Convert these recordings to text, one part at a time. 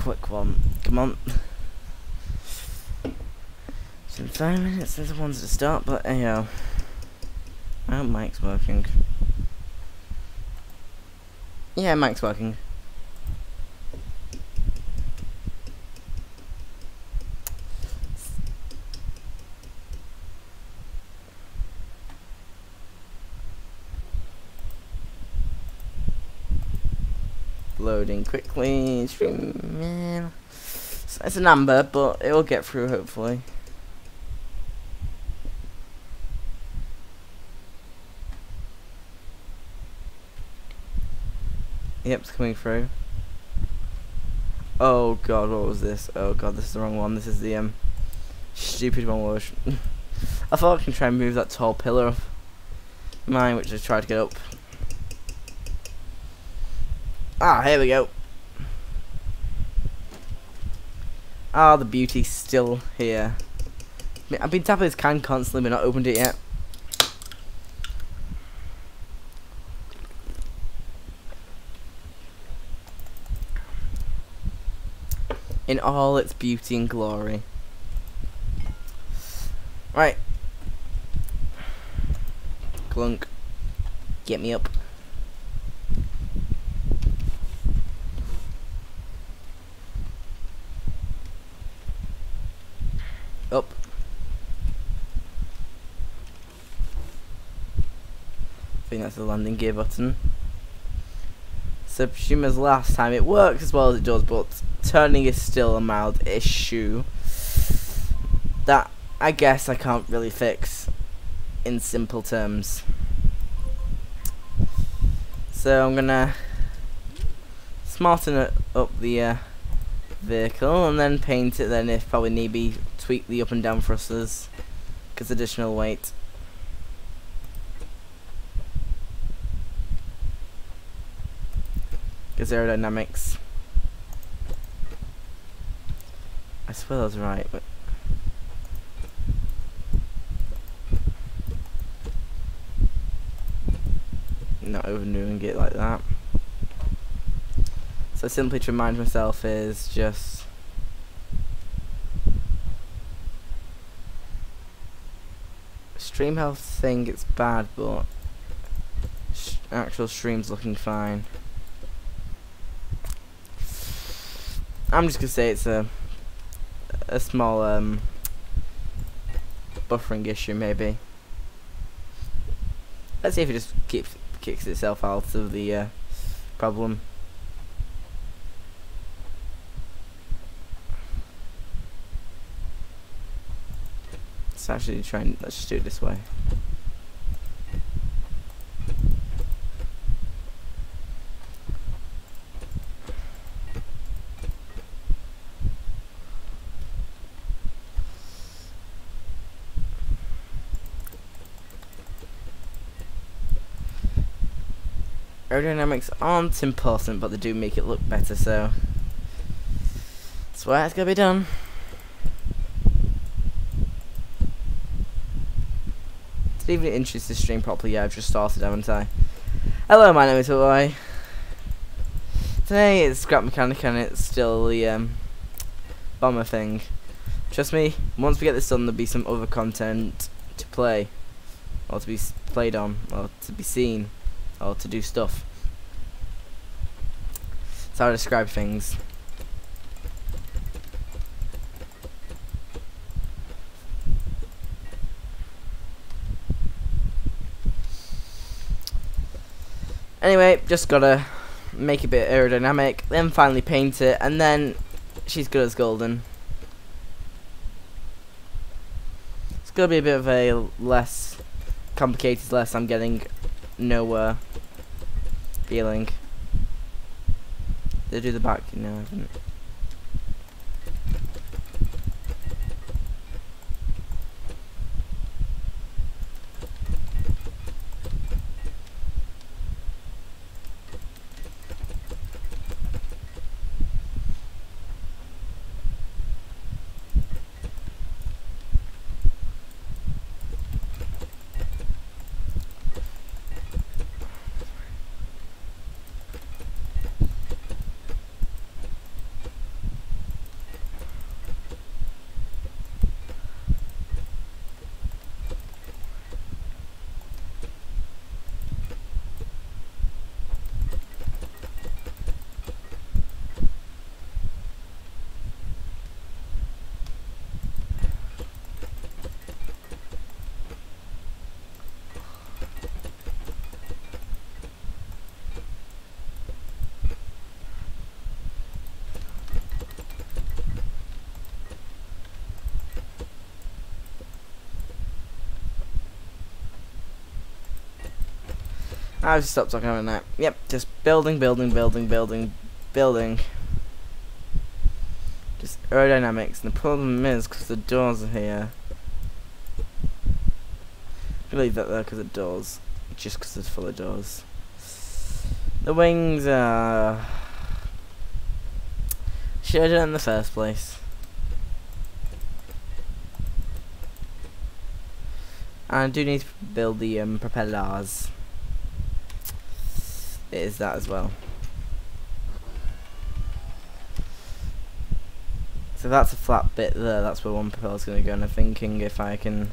quick one. Come on. It's been 5 minutes since I wanted to start, but anyhow. I hope mic's working. Yeah, mic's working. Loading quickly. Man. It's an amber, but it will get through hopefully. Yep, it's coming through. Oh god, what was this? Oh god, this is the wrong one. This is the stupid one. I thought I can try and move that tall pillar of mine, which I tried to get up. Ah, here we go. Ah, the beauty's still here. I've been tapping this can constantly, but not opened it yet. In all its beauty and glory. Right. Clunk. Get me up. Up. I think that's the landing gear button. So presume as last time it works as well as it does, but turning is still a mild issue that I guess I can't really fix in simple terms. So I'm gonna smarten up the vehicle and then paint it, then if probably need be tweak the up and down thrusters because additional weight. Because aerodynamics. I swear I was right, but not overdoing it like that. So simply to remind myself is just stream health thing. It's bad, but actual stream's looking fine. I'm just gonna say it's a small buffering issue maybe. Let's see if it just kicks itself out of the problem. Let's actually try and let's just do it this way. Aerodynamics aren't important, but they do make it look better, so that's why it's gonna be done. Did even introduce this stream properly? Yeah, I've just started, haven't I? Hello, my name is Hawaii. Today it's Scrap Mechanic and it's still the bomber thing. Trust me, once we get this done, there'll be some other content to play, or to be played on, or to be seen, or to do stuff. That's how I describe things. Anyway, just gotta make it a bit aerodynamic, then finally paint it, and then she's good as golden. It's gonna be a bit of a less complicated, less I'm getting nowhere feeling. Did I do the back? No, I haven't. I've stopped talking about that. Yep, just building, building, building, building, building. Just aerodynamics, and the problem is because the doors are here. I'll leave that there because of doors, just because it's full of doors. The wings are... should have done it in the first place. And I do need to build the propellers. It is that as well. So that's a flat bit there, that's where one propeller's going to go, and I'm thinking if I can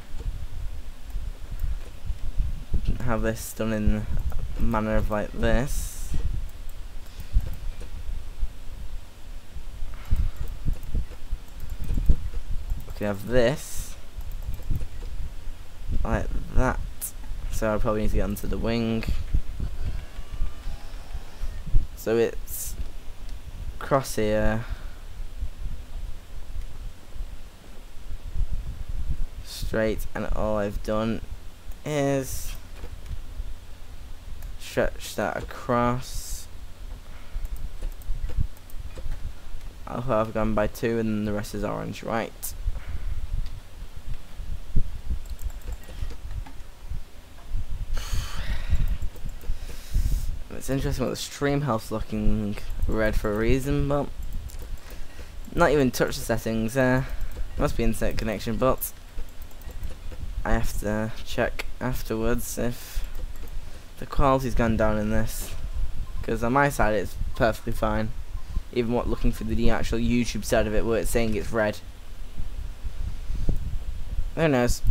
have this done in a manner of like this. We can have this like that, so I probably need to get onto the wing. So it's across here, straight, and all I've done is stretch that across. I've gone by 2 and the rest is orange, right? It's interesting what the stream health's looking red for a reason, but not even touch the settings. Must be internet connection, but I have to check afterwards if the quality's gone down in this, because on my side it's perfectly fine. Even what looking for the actual YouTube side of it, where it's saying it's red. Who knows?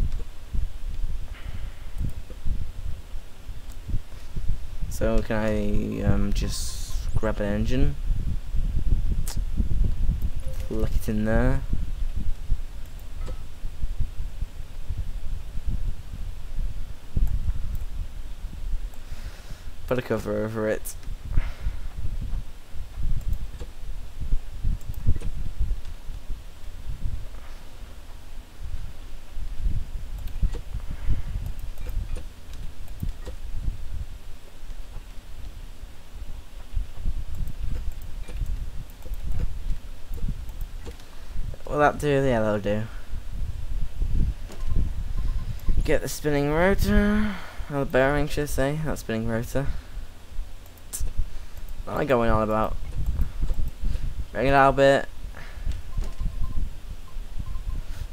So can I just grab an engine, flick it in there, put a cover over it. Will that do? Yeah, that'll do. Get the spinning rotor, or the bearing, should I say, that spinning rotor. What am I going on about? Bring it out a bit.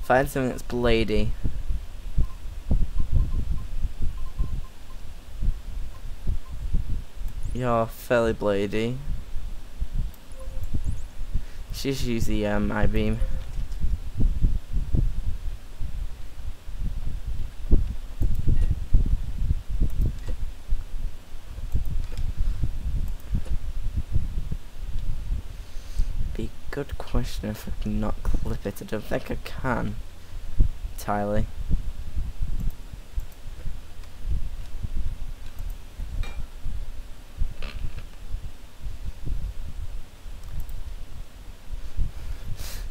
Find something that's bladey. You're fairly bladey. Just use the I-beam. Good question if I can not clip it. I don't think I can entirely.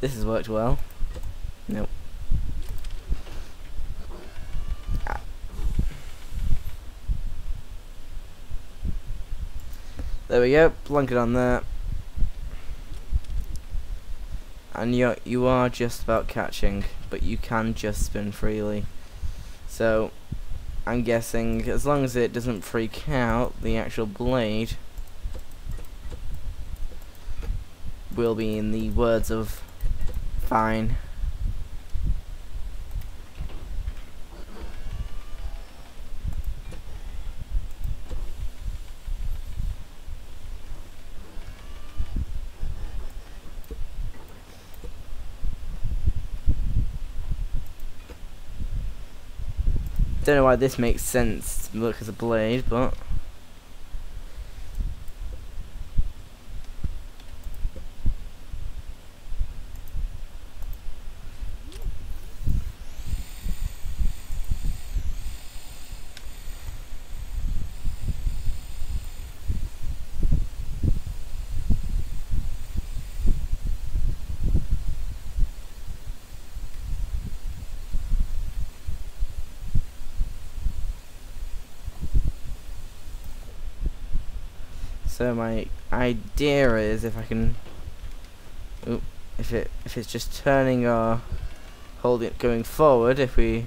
This has worked well. Nope. There we go. Plunk it on there. And you are just about catching, but you can just spin freely. So I'm guessing as long as it doesn't freak out, the actual blade will be, in the words of fine. Don't know why this makes sense to look as a blade, but So my idea is if I can, if it's just turning or holding it going forward, if we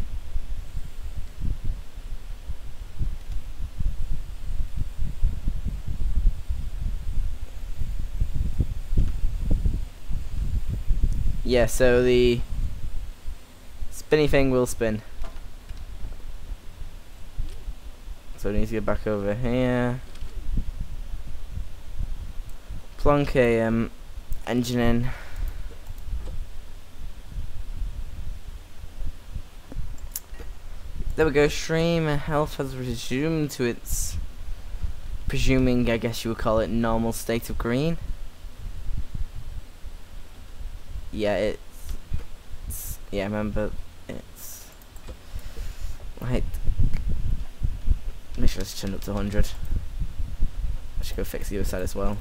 yeah, so the spinny thing will spin. So we need to get back over here. Plonk a engine in. There we go. Stream health has resumed to its presuming, I guess you would call it, normal state of green. Yeah, it's yeah, remember, it's right. Make sure it's turned up to 100. I should go fix the other side as well.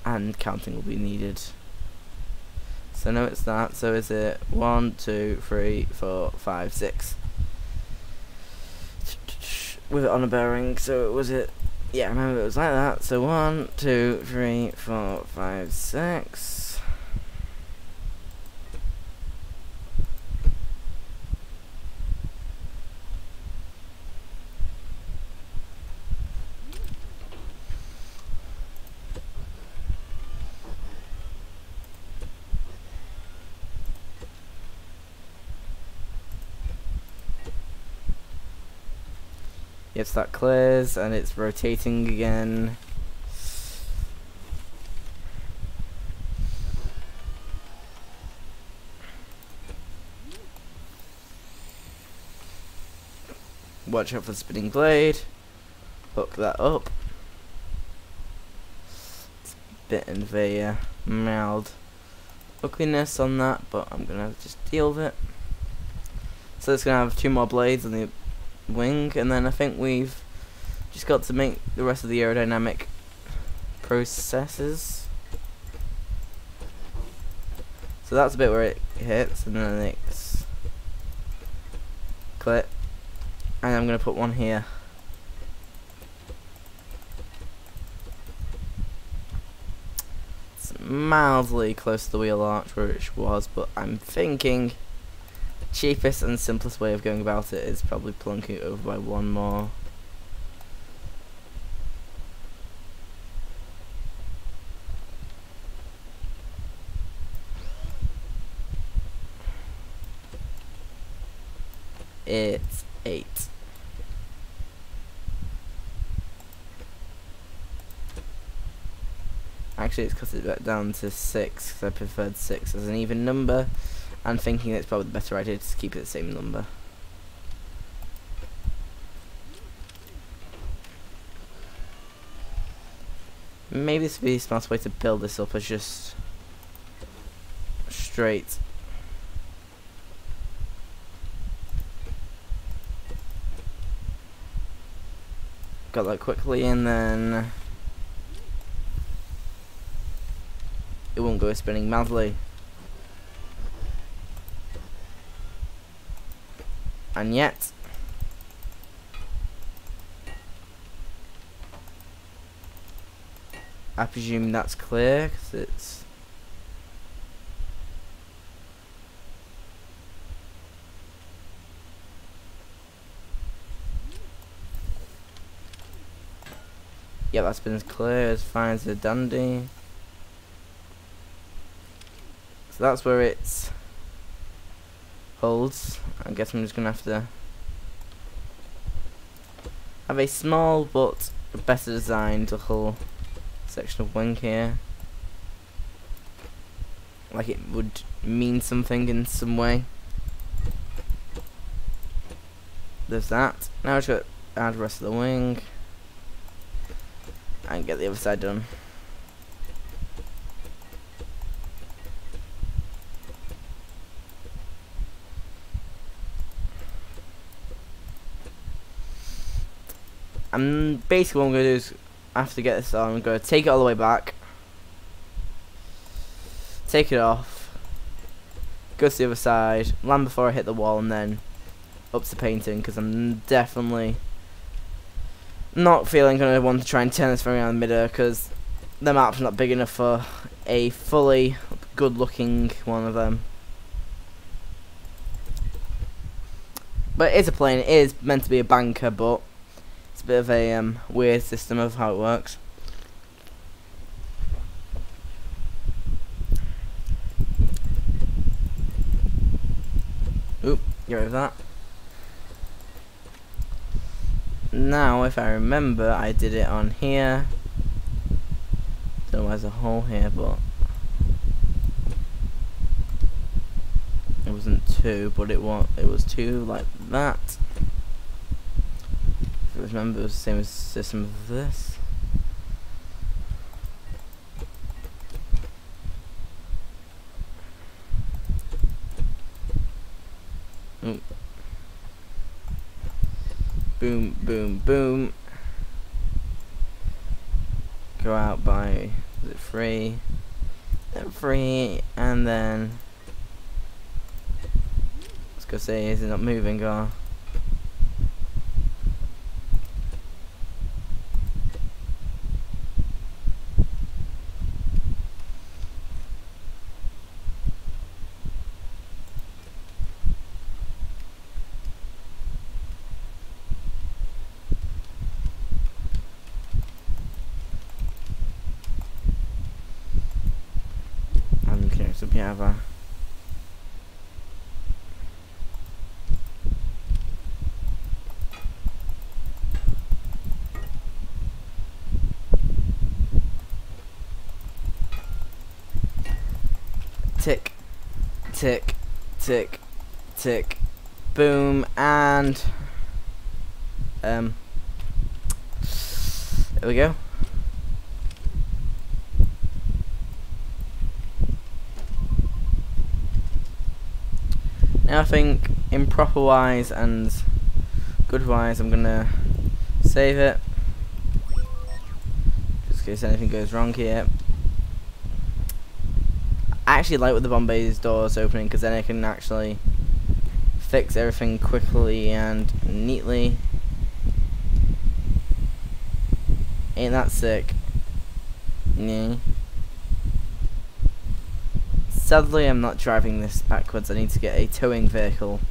And counting will be needed. So no, it's that. So is it 1, 2, 3, 4, 5, 6? With it on a bearing. So was it? Yeah, remember it was like that. So 1, 2, 3, 4, 5, 6. Yes, that clears, and it's rotating again. Watch out for the spinning blade. Hook that up. It's a bit of a mild ugliness on that, but I'm gonna just deal with it. So it's gonna have 2 more blades on the wing, and then I think we've just got to make the rest of the aerodynamic processes. So that's a bit where it hits, and then it's clip, and I'm going to put one here. It's mildly close to the wheel arch where it was, but I'm thinking cheapest and simplest way of going about it is probably plunking it over by 1 more. It's 8. Actually, it's cut it back down to 6 because I preferred 6 as an even number. I'm thinking it's probably the better idea to keep it the same number. Maybe this would be the smartest way to build this up as just straight. Got that quickly, and then it won't go spinning madly. And yet, I presume that's clear, because it's yeah, that's been as clear as fine as a dandy. So that's where it's holds. I guess I'm just gonna have to have a small but better designed little section of wing here, like it would mean something in some way. There's that. Now I just got to add the rest of the wing and get the other side done. And basically what I'm going to do is, after get this on, I'm going to take it all the way back, take it off, go to the other side, land before I hit the wall, and then up to painting, because I'm definitely not feeling gonna want to try and turn this thing around midair because the map's not big enough for a fully good-looking one of them. But it is a plane. It is meant to be a banker, but it's a bit of a weird system of how it works. Oop, get rid of that. Now, if I remember, I did it on here. Don't know why there's a hole here, but it wasn't 2, but it was 2 like that. If I remember, it was the same as system of this. Oop. Boom, boom, boom. Go out by, is it 3? Then 3, and then let's go say, is it not moving or? Together. Tick, tick, tick, tick, boom, and there we go. Now I think improper wise and good wise I'm gonna save it just in case anything goes wrong here. I actually like with the Bombay's doors opening because then I can actually fix everything quickly and neatly. Ain't that sick? Yeah. Sadly, I'm not driving this backwards. I need to get a towing vehicle.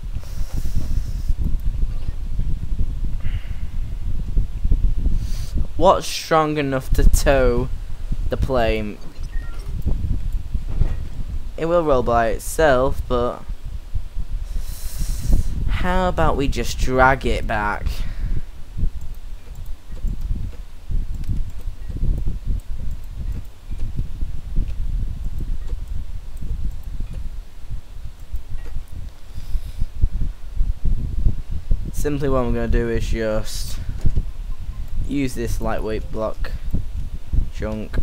What's strong enough to tow the plane? It will roll by itself, but how about we just drag it back? Simply what I'm going to do is just use this lightweight block chunk.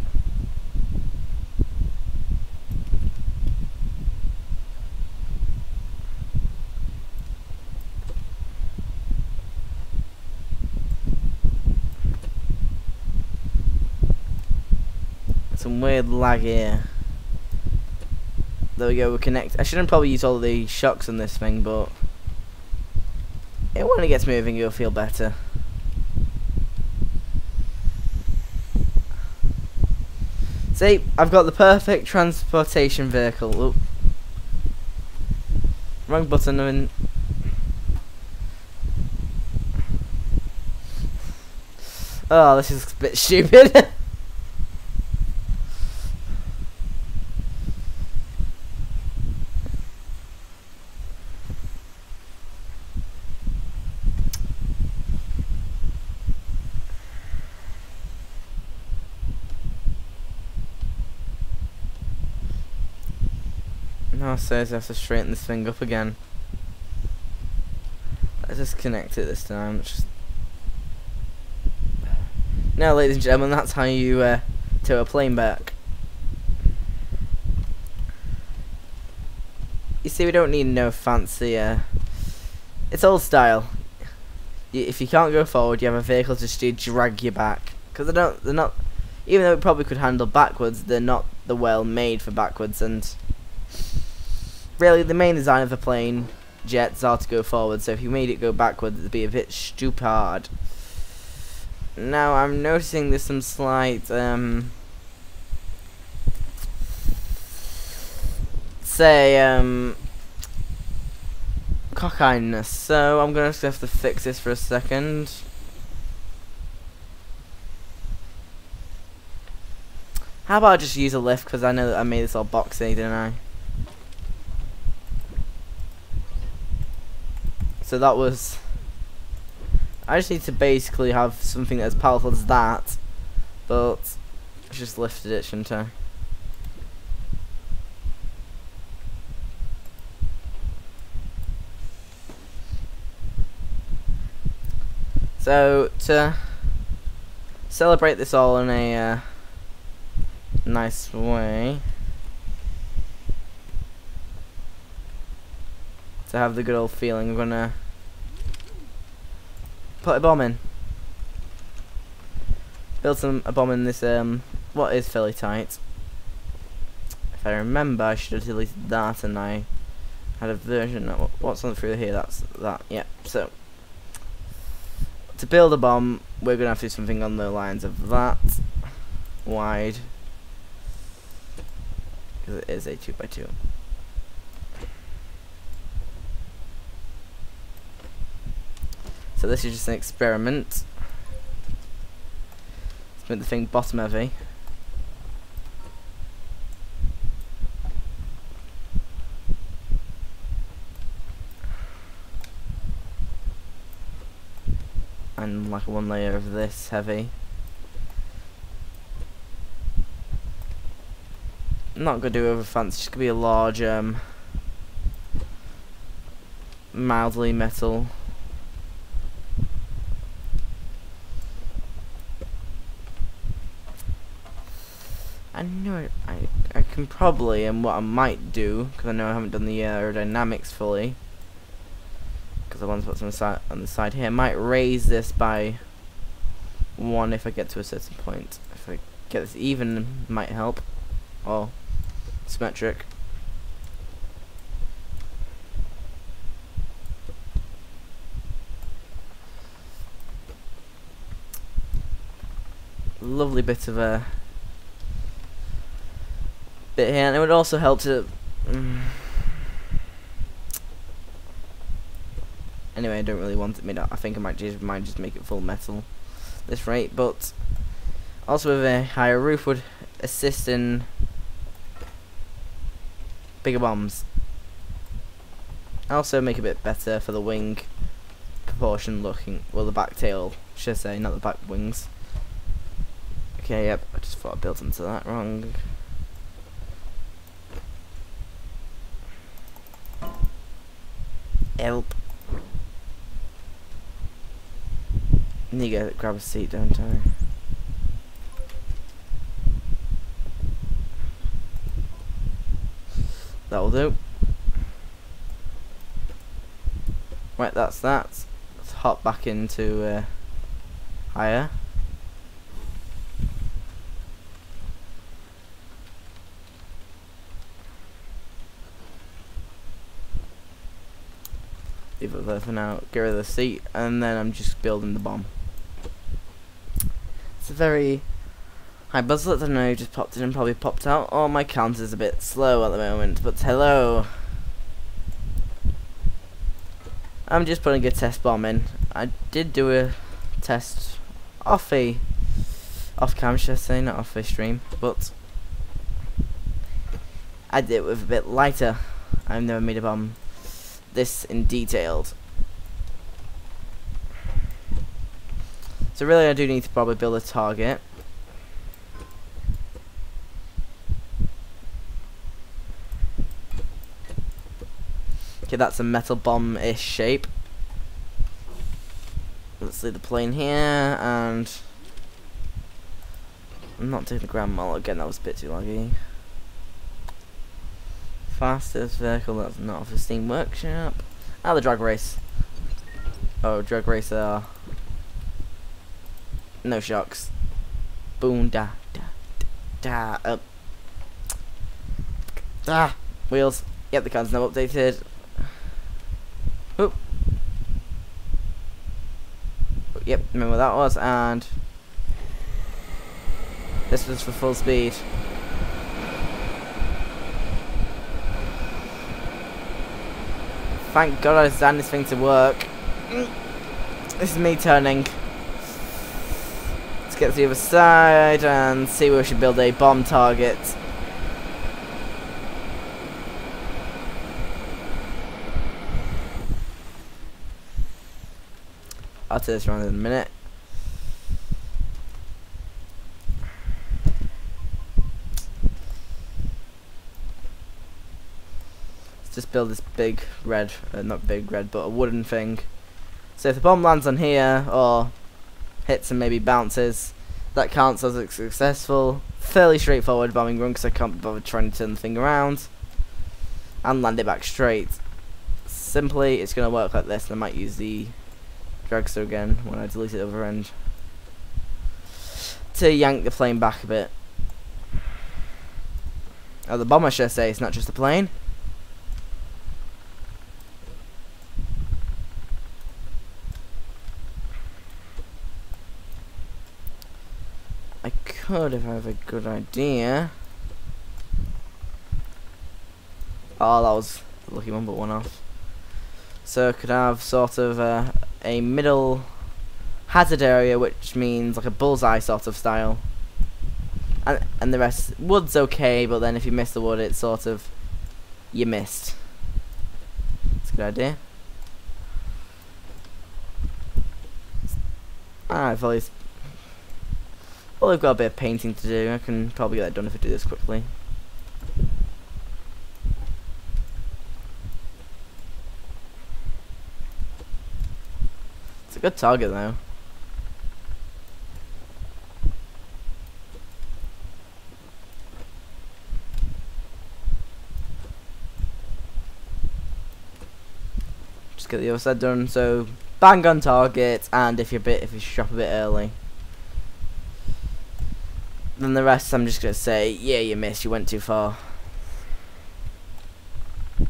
Some weird lag here. There we go, we connect. I shouldn't probably use all the shocks on this thing, but when it gets moving, you'll feel better. See, I've got the perfect transportation vehicle. Oop. Wrong button. I mean, oh, this is a bit stupid. Now it says I have to straighten this thing up again. Let's just connect it this time. Now, ladies and gentlemen, that's how you tow a plane back. You see, we don't need no fancy. It's old style. If you can't go forward, you have a vehicle just to drag you back. Because they're not. Even though it probably could handle backwards, they're not the well made for backwards. And really, the main design of the plane jets are to go forward. So if you made it go backwards, it'd be a bit stupid. Now I'm noticing there's some slight cockiness, so I'm gonna just have to fix this for a second. How about I just use a lift, because I know that I made this all boxy, didn't I? So that was... I just need to basically have something as powerful as that, but I just lifted it, shouldn't I? So to celebrate this all in a nice way, to have the good old feeling, I'm gonna put a bomb in. Build a bomb in this what is fairly tight. If I remember, I should have deleted that, and I had a version of what's on through here. That's that. Yeah. So to build a bomb, we're gonna have to do something on the lines of that wide, because it is a 2x2. So this is just an experiment. Let's make the thing bottom heavy. And like one layer of this heavy. I'm not gonna do over fancy, it's just gonna be a large mildly metal. I know I can probably, and what I might do, because I know I haven't done the aerodynamics fully, because I want to put some on the side here, I might raise this by 1 if I get to a certain point. If I get this even, might help, or symmetric. Lovely bit of a bit here, and it would also help to anyway, I don't really want it made up. I think I might just make it full metal this rate, but also with a higher roof would assist in bigger bombs. Also make a bit better for the wing proportion looking, well, the back tail should I say, not the back wings. Okay, yep, I just thought I built into that wrong. Help. Need to grab a seat, don't I? That'll do. Right, that's that. Let's hop back into higher. Leave it there for now. Get rid of the seat, and then I'm just building the bomb. It's a very high buzzlet. I don't know, just popped in and probably popped out. Oh, my counter's a bit slow at the moment, but hello. I'm just putting a test bomb in. I did do a test off cam, should I say, not off a stream, but I did it with a bit lighter. I've never made a bomb this in detailed. So really I do need to probably build a target. Okay, that's a metal bomb-ish shape. Let's leave the plane here, and I'm not doing the ground model again, that was a bit too laggy. Fastest vehicle that's not off a Steam Workshop. Ah, the drag race. Oh, drag racer. No shocks. Boom, da, da, da, up. Ah, wheels. Yep, the car's now updated. Oop. Yep, remember what that was, and This was for full speed. Thank God I designed this thing to work. This is me turning. Let's get to the other side and see where we should build a bomb target. I'll turn this around in a minute. Let's just build this big red, not big red, but a wooden thing. So if the bomb lands on here, or hits and maybe bounces, that counts as a successful, fairly straightforward bombing run, because I can't bother trying to turn the thing around and land it back straight. Simply, it's going to work like this, and I might use the dragster again when I delete it over end to yank the plane back a bit. Oh, the bomb, I should say, it's not just a plane. I could if I have a good idea. Oh, that was a lucky one, but one off. So I could have sort of a middle hazard area, which means like a bullseye sort of style. And the rest, wood's okay, but then if you miss the wood, it's sort of, you missed. That's a good idea. I've always, well, I've got a bit of painting to do. I can probably get that done if I do this quickly. It's a good target though. Just get the other side done. So bang on target, and if you shop a bit early. Then the rest, I'm just gonna say, yeah, you missed. You went too far. I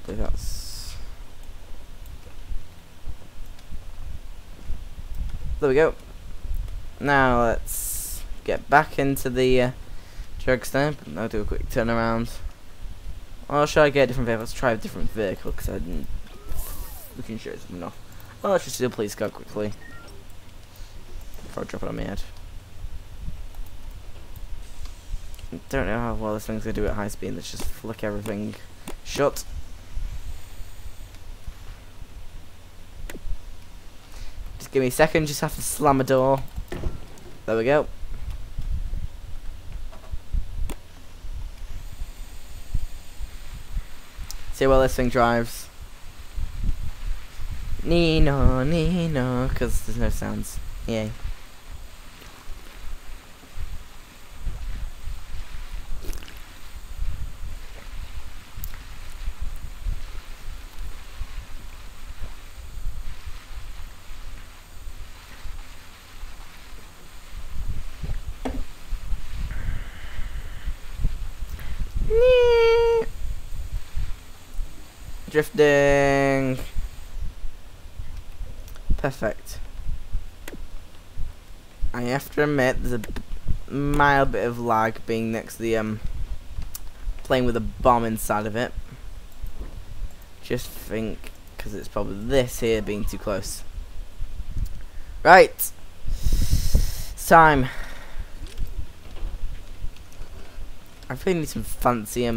believe that's. There we go. Now let's get back into the dragster. I'll do a quick turnaround. Or should I get a different vehicle? Let's try a different vehicle because I didn't. We can show something off. Well, let's just do a police car quickly before I drop it on my head. I don't know how well this thing's gonna do at high speed. Let's just flick everything shut. Just give me a second. Just have to slam a door. There we go. See how well this thing drives. Nino, Nino, because there's no sounds. Yay. Drifting. Perfect. I have to admit there's a mild bit of lag being next to the plane with a bomb inside of it. Just think, because it's probably this here being too close. Right. It's time. I really need some fancy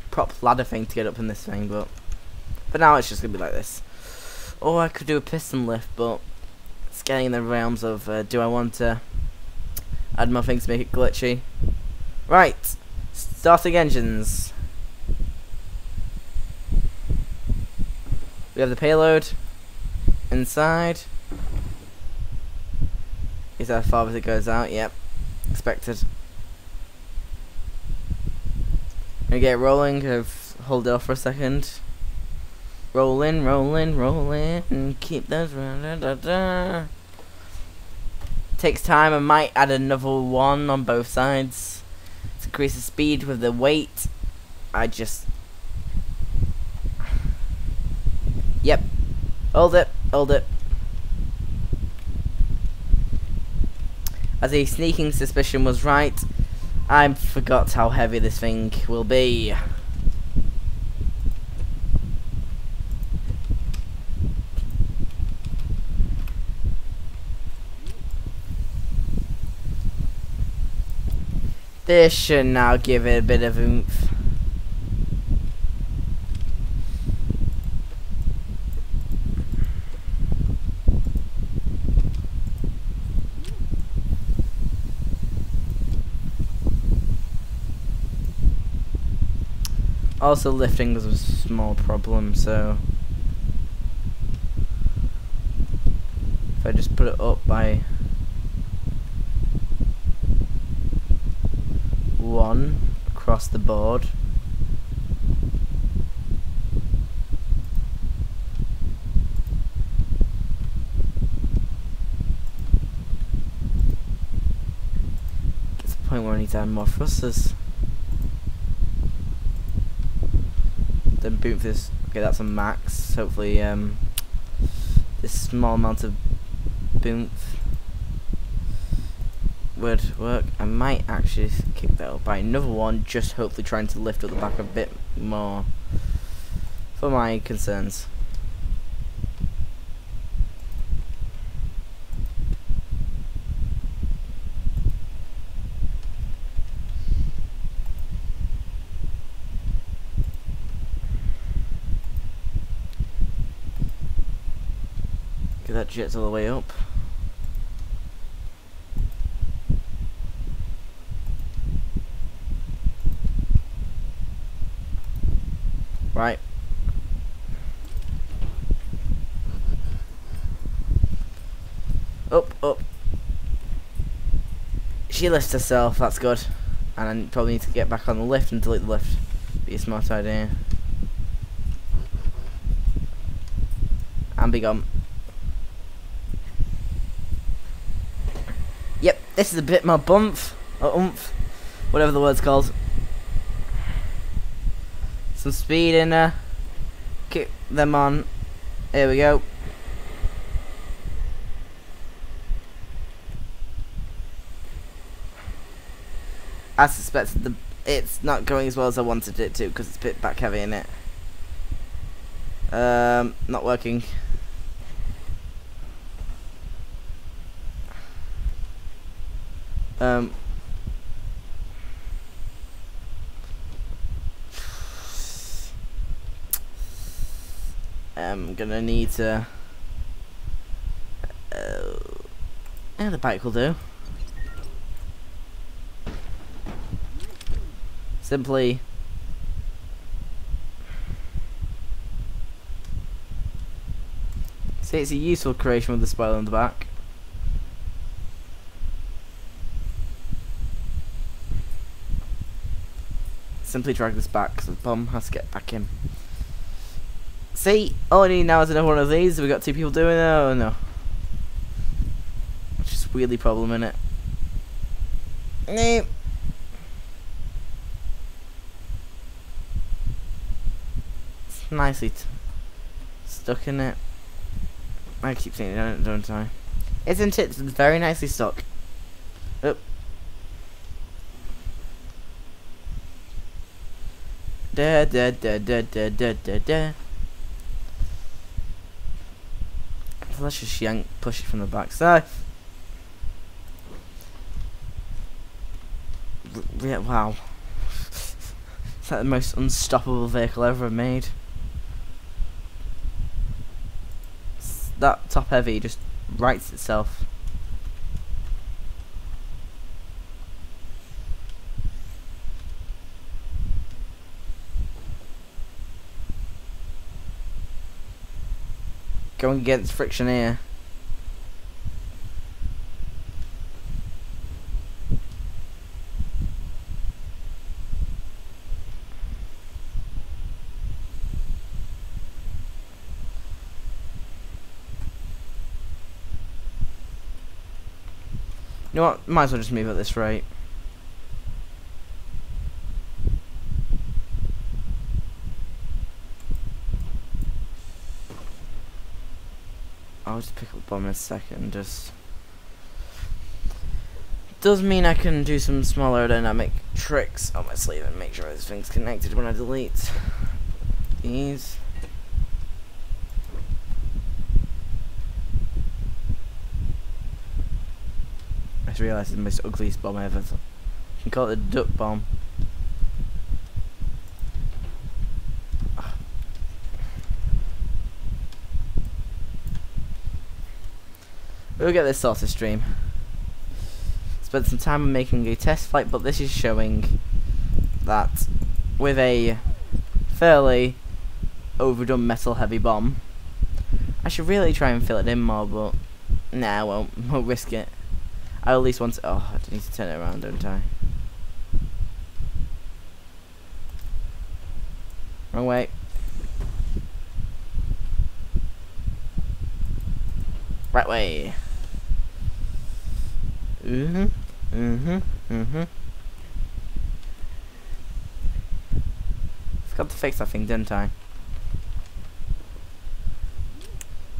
prop ladder thing to get up in this thing, but for now it's just gonna be like this. Or I could do a piston lift, but it's getting in the realms of do I want to add more things to make it glitchy. Right, starting engines. We have the payload inside. Is that how far as it goes out? Yep, expected. Gonna get it rolling. Hold it off for a second. Rolling, rolling, rolling. Keep those. Takes time. I might add another one on both sides to increase the speed with the weight. I just Yep. Hold it. Hold it. As a sneaking suspicion was right, I forgot how heavy this thing will be. This should now give it a bit of oomph. Also, lifting was a small problem, so if I just put it up by 1 across the board, gets to the point where I need to add more thrusters. Then boom for this. Okay, that's a max. Hopefully, this small amount of boom would work. I might actually kick that up by another one, just hopefully trying to lift up the back a bit more for my concerns. Get that jet all the way up. Right. Up, up. She lifts herself, that's good. And I probably need to get back on the lift and delete the lift. Be a smart idea. And be gone. Yep, this is a bit more bump, or oomph, whatever the word's called. Some speed in there. Kick them on. Here we go. I suspected it's not going as well as I wanted it to because it's a bit back heavy in it. Not working. I'm gonna need to. Yeah, the bike will do. Simply. See, it's a useful creation with the spoiler on the back. Simply drag this back because the bomb has to get back in. See, all I need now is another one of these. We got 2 people doing it. Oh no. It's just a wheelie problem in it. No. It's nicely stuck in it. I keep saying it, don't I? Isn't it? It's very nicely stuck. Oop. Da da da da da da da da. So let's just push it from the back side. Yeah, wow. It's like the most unstoppable vehicle ever made. That top heavy just rights itself. Going against friction here. You know what? Might as well just move at this rate. I'll just pick up the bomb in a second. Just does mean I can do some small aerodynamic tricks on my sleeve and make sure everything's connected when I delete these. I just realised it's the most ugliest bomb ever. So you can call it a duck bomb. We'll get this sorted stream. Spent some time making a test flight, but this is showing that with a fairly overdone metal heavy bomb, I should really try and fill it in more, but nah, I won't risk it. I at least want to. Oh, I need to turn it around, don't I? Wrong way. Right way. Forgot to fix that thing, didn't I?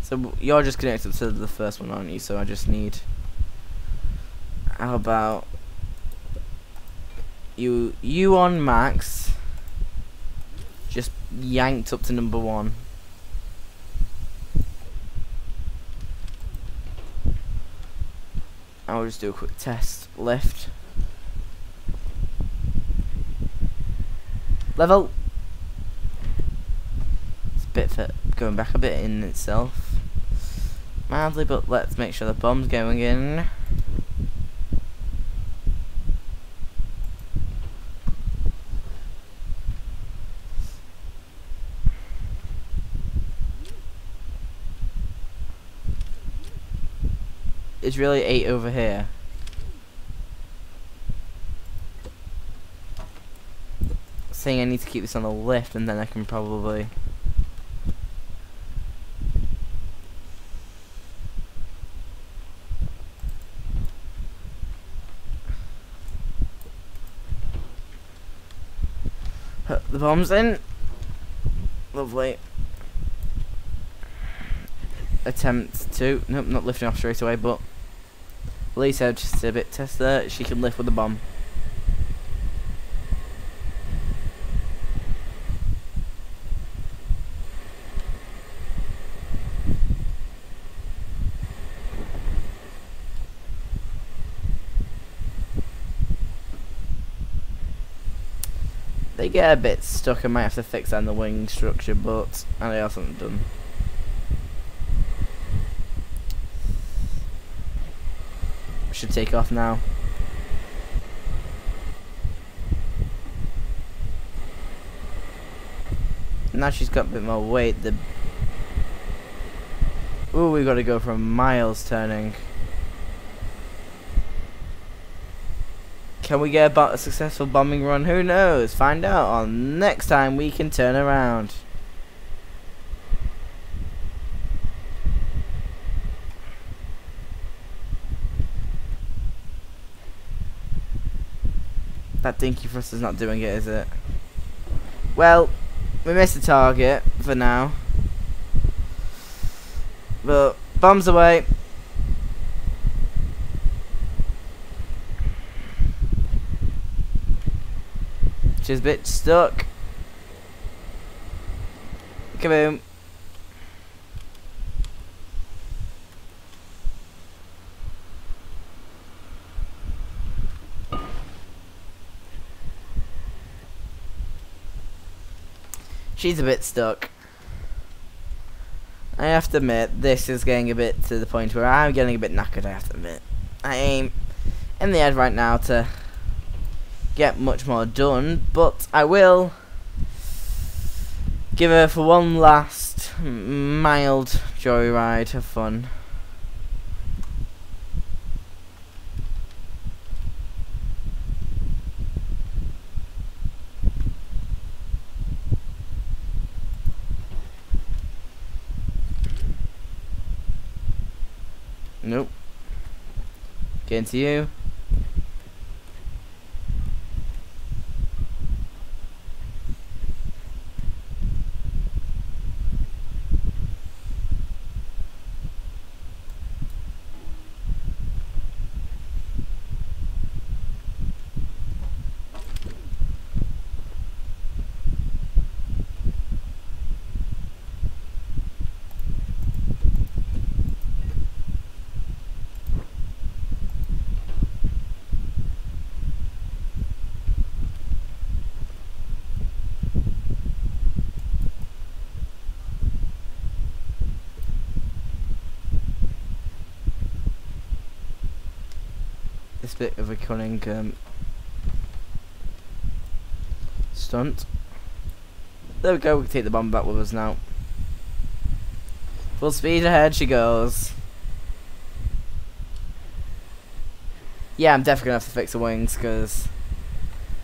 So you're just connected to the first one, aren't you? So I just need. How about you on max? Just yanked up to number 1. I'll just do a quick test lift. Level. It's a bit for going back a bit in itself. Mildly, but let's make sure the bomb's going in. It's really 8 over here. Saying I need to keep this on the lift, and then I can probably. Put the bombs in. Lovely. Attempt to. Nope, not lifting off straight away, but. Lisa just a bit test there. She can lift with the bomb. They get a bit stuck. I might have to fix that in the wing structure, but I got something done. Should take off now. Now she's got a bit more weight. Ooh, we got to go for miles turning. Can we get a successful bombing run? Who knows? Find out on next time we can turn around. That dinky thruster's not doing it, is it? Well, we missed the target for now. But bombs away. She's a bit stuck. Kaboom. She's a bit stuck. I have to admit, this is getting a bit to the point where I'm getting a bit knackered, I have to admit. I aim in the head right now to get much more done, but I will give her for one last mild joyride of fun. Nope. Getting to you. nice bit of a cunning stunt. There we go, we can take the bomb back with us now. Full speed ahead she goes. Yeah, I'm definitely gonna have to fix the wings because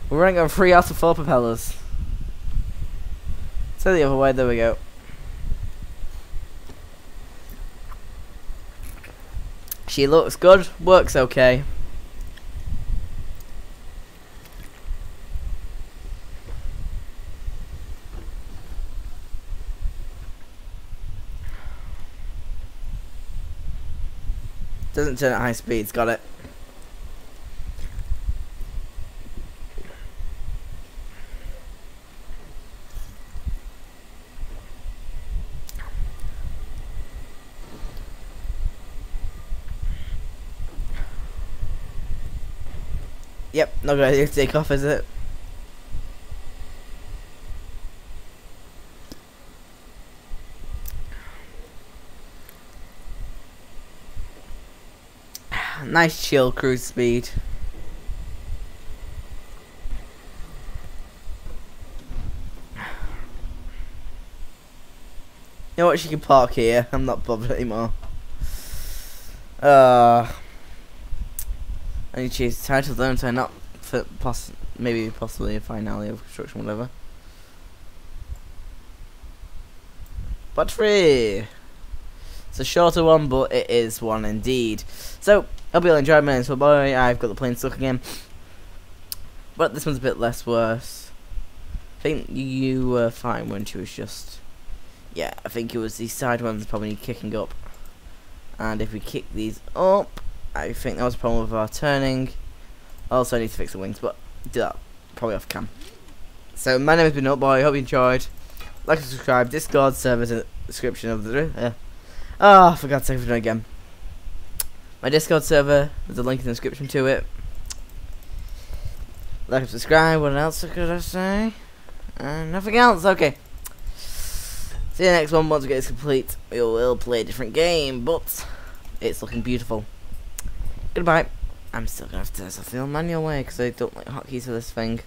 we're running on 3 out of 4 propellers. So the other way, there we go. She looks good, works okay. Doesn't turn at high speeds, got it. Yep, not good idea to take off, is it? Nice chill cruise speed. You know what, she can park here. I'm not bothered anymore. I need to change the title though, so not for maybe possibly a finale of construction, whatever. But 3. It's a shorter one, but it is one indeed. So, hope you all enjoyed. My name's Boy. I've got the plane stuck again, but this one's a bit less worse. I think you were fine when she was just. Yeah, I think it was the side ones probably need kicking up, and if we kick these up, I think that was a problem with our turning. Also, I need to fix the wings, but do that probably off cam. So, my name has been Nutboy. Hope you enjoyed. Like and subscribe. Discord server's in the description of the. Oh, for God's sake, I've done it again. My Discord server, there's a link in the description to it. Like and subscribe. What else could I say? And nothing else. Okay. See you next one. Once we get this complete, we will play a different game, but it's looking beautiful. Goodbye. I'm still gonna have to test the manual way because I don't like hotkeys for this thing.